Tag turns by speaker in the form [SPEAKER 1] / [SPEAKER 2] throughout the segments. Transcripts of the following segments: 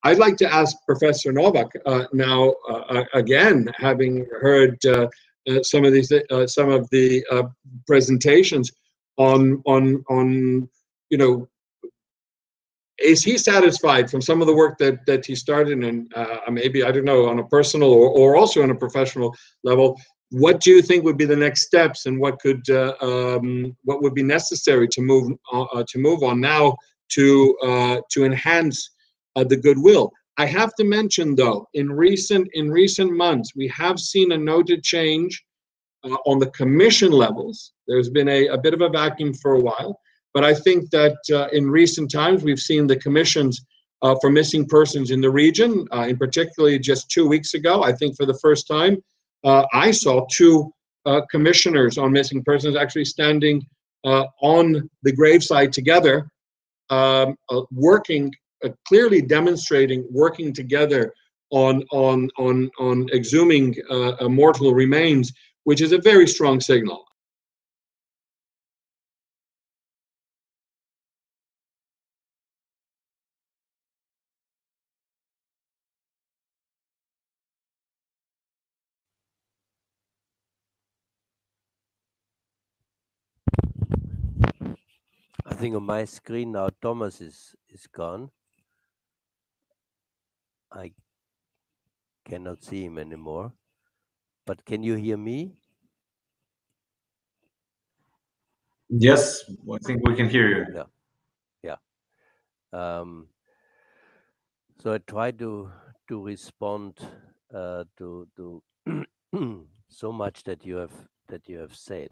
[SPEAKER 1] I'd like to ask Professor Nowak now, again, having heard some of the presentations on you know, is he satisfied from some of the work that he started, and maybe, I don't know, on a personal or also on a professional level? What do you think would be the next steps, and what would be necessary to move on now to enhance the goodwill? I have to mention, though, in recent months, we have seen a noted change on the commission levels. There's been a bit of a vacuum for a while, but I think that in recent times we've seen the commissions for missing persons in the region, in particularly just 2 weeks ago, I think for the first time, I saw two commissioners on missing persons actually standing on the graveside together, working, clearly demonstrating working together on exhuming mortal remains, which is a very strong signal.
[SPEAKER 2] I think on my screen now Thomas is gone. I cannot see him anymore. But can you hear me?
[SPEAKER 3] Yes, I think we can hear you.
[SPEAKER 2] Yeah. So I try to respond to so much that you have said,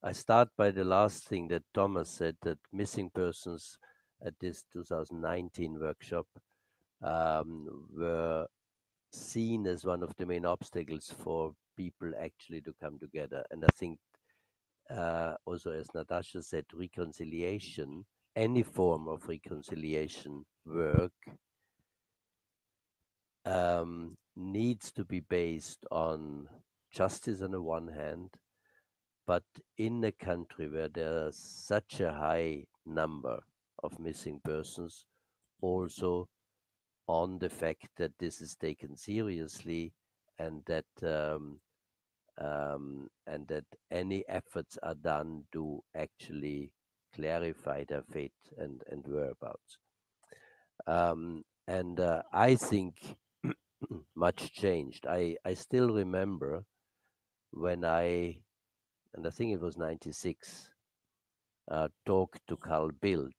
[SPEAKER 2] I start by the last thing that Thomas said, that missing persons at this 2019 workshop were seen as one of the main obstacles for people actually to come together. And I think also, as Natasha said, reconciliation, any form of reconciliation work needs to be based on justice on the one hand, but in a country where there's such a high number of missing persons, also on the fact that this is taken seriously, and that any efforts are done to actually clarify their fate and whereabouts. I think much changed. I still remember when and I think it was 96, talked to Carl Bildt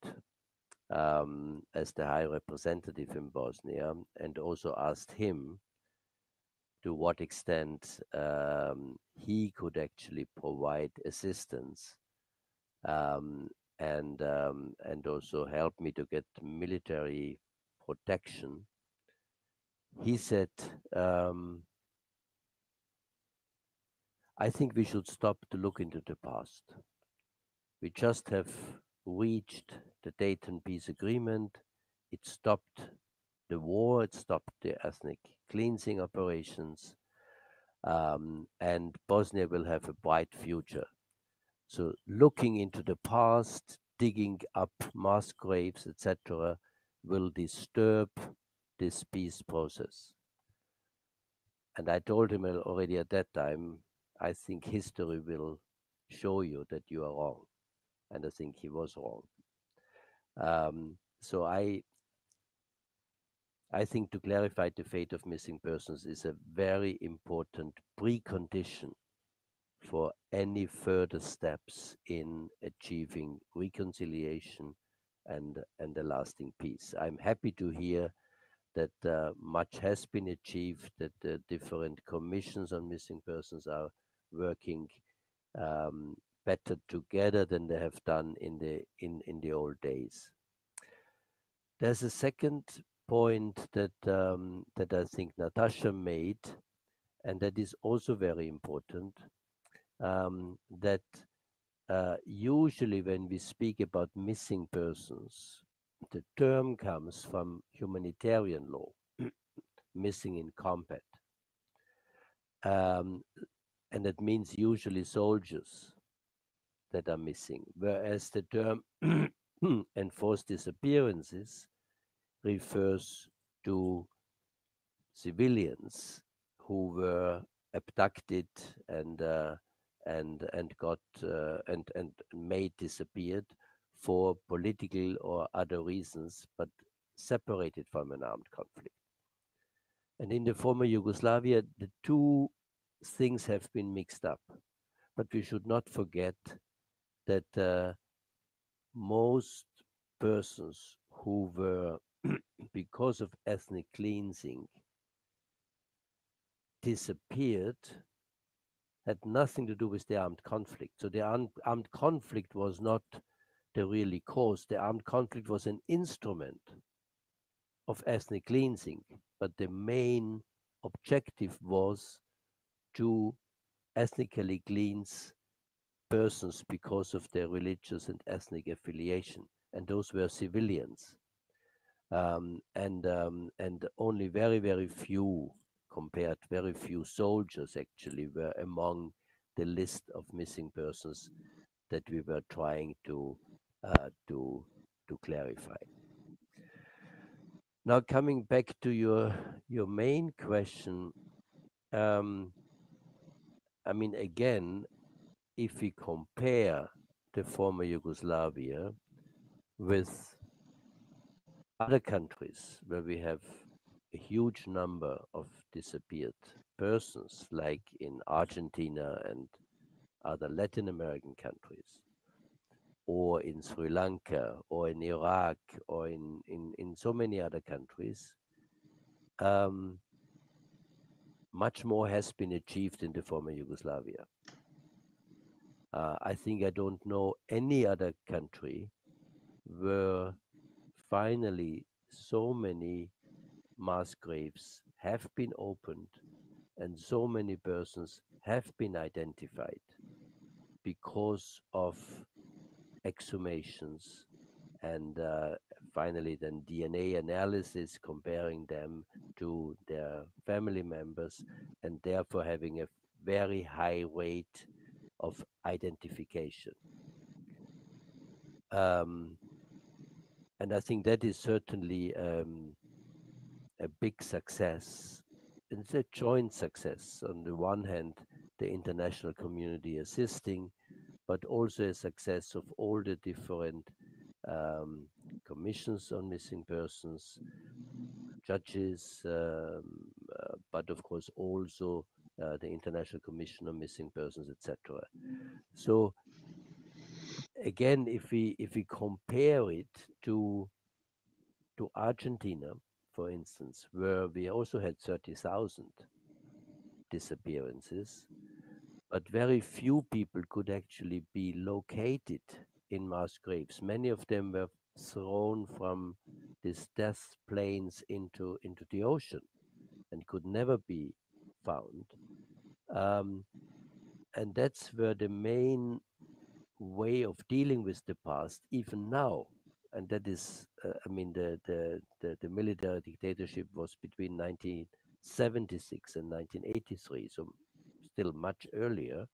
[SPEAKER 2] as the High Representative in Bosnia, and also asked him to what extent he could actually provide assistance and also help me to get military protection. He said, I think we should stop to look into the past. We just have reached the Dayton Peace Agreement. It stopped the war, it stopped the ethnic cleansing operations, and Bosnia will have a bright future. So looking into the past, digging up mass graves, etc., will disturb this peace process. And I told him already at that time, I think history will show you that you are wrong. And I think he was wrong. So I think to clarify the fate of missing persons is a very important precondition for any further steps in achieving reconciliation and a lasting peace. I'm happy to hear that much has been achieved, that the different commissions on missing persons are working better together than they have done in the old days. There's a second point that I think Natasha made, and that is also very important, that usually when we speak about missing persons, the term comes from humanitarian law, missing in combat. And that means usually soldiers that are missing, whereas the term enforced disappearances refers to civilians who were abducted and got and made disappeared for political or other reasons, but separated from an armed conflict. And in the former Yugoslavia, the two things have been mixed up. But we should not forget that most persons who were, because of ethnic cleansing, disappeared had nothing to do with the armed conflict. So the armed conflict was not the really cause. The armed conflict was an instrument of ethnic cleansing, but the main objective was to ethnically cleanse persons because of their religious and ethnic affiliation, and those were civilians. And only very few soldiers actually were among the list of missing persons that we were trying to clarify. Now, coming back to your main question, I mean, again, if we compare the former Yugoslavia with other countries where we have a huge number of disappeared persons, like in Argentina and other Latin American countries, or in Sri Lanka, or in Iraq, or in so many other countries, much more has been achieved in the former Yugoslavia. I think I don't know any other country where finally so many mass graves have been opened and so many persons have been identified because of exhumations and finally then DNA analysis comparing them to their family members, and therefore having a very high rate of identification. And I think that is certainly a big success. It's a joint success. On the one hand, the international community assisting, but also a success of all the different commissions on missing persons, judges, but of course also the International Commission on Missing Persons, etc. So again, if we compare it to Argentina, for instance, where we also had 30,000 disappearances, but very few people could actually be located in mass graves. Many of them were thrown from these death planes into the ocean and could never be found. And that's where the main way of dealing with the past, even now, and that is, I mean, the military dictatorship was between 1976 and 1983, so still much earlier,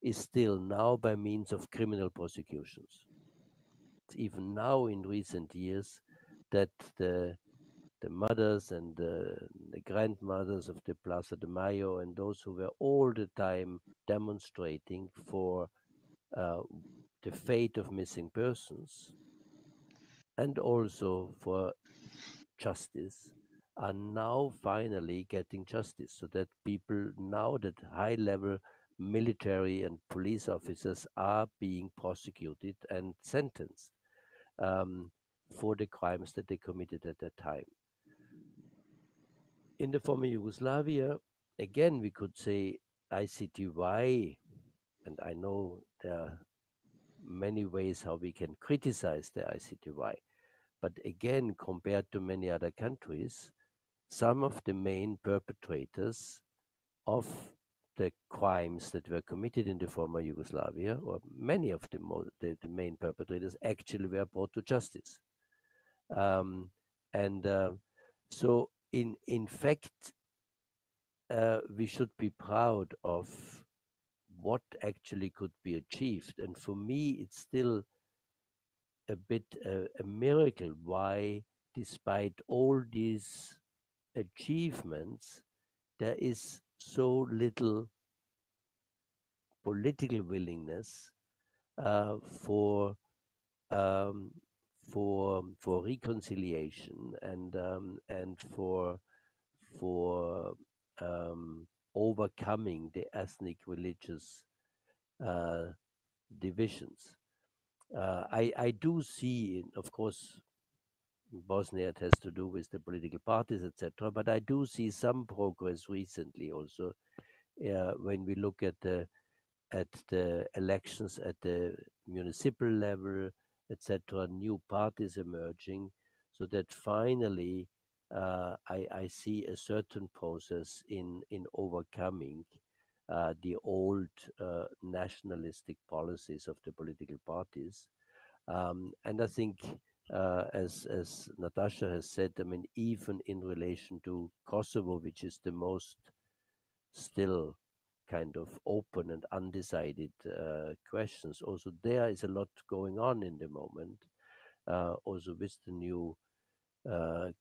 [SPEAKER 2] is still now by means of criminal prosecutions. It's even now in recent years that the mothers and the grandmothers of the Plaza de Mayo and those who were all the time demonstrating for the fate of missing persons and also for justice are now finally getting justice, so that people now, that high-level military and police officers are being prosecuted and sentenced for the crimes that they committed at that time. In the former Yugoslavia, again, we could say ICTY, and I know there are many ways how we can criticize the ICTY, but again, compared to many other countries, some of the main perpetrators of the crimes that were committed in the former Yugoslavia, or many of the main perpetrators, actually were brought to justice. So in fact, we should be proud of what actually could be achieved. And for me, it's still a bit a miracle why, despite all these achievements, there is so little political willingness uh, for um, for reconciliation and for overcoming the ethnic religious uh, divisions. I do see, of course, Bosnia it has to do with the political parties, etc. But I do see some progress recently also when we look at the elections at the municipal level, etc. New parties emerging, so that finally I see a certain process in overcoming the old nationalistic policies of the political parties. And I think, as Natasha has said, I mean, even in relation to Kosovo, which is the most still kind of open and undecided questions, also there is a lot going on in the moment, also with the new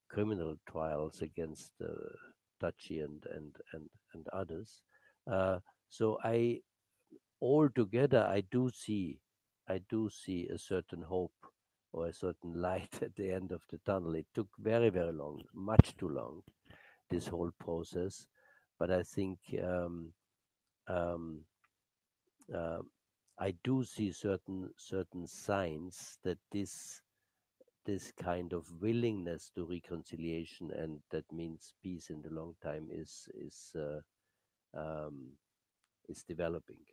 [SPEAKER 2] criminal trials against Tachi and others. So altogether, I do see a certain hope or a certain light at the end of the tunnel. It took very, very long, much too long, this whole process. But I think um, uh, I do see certain signs that this kind of willingness to reconciliation, and that means peace in the long time, is developing.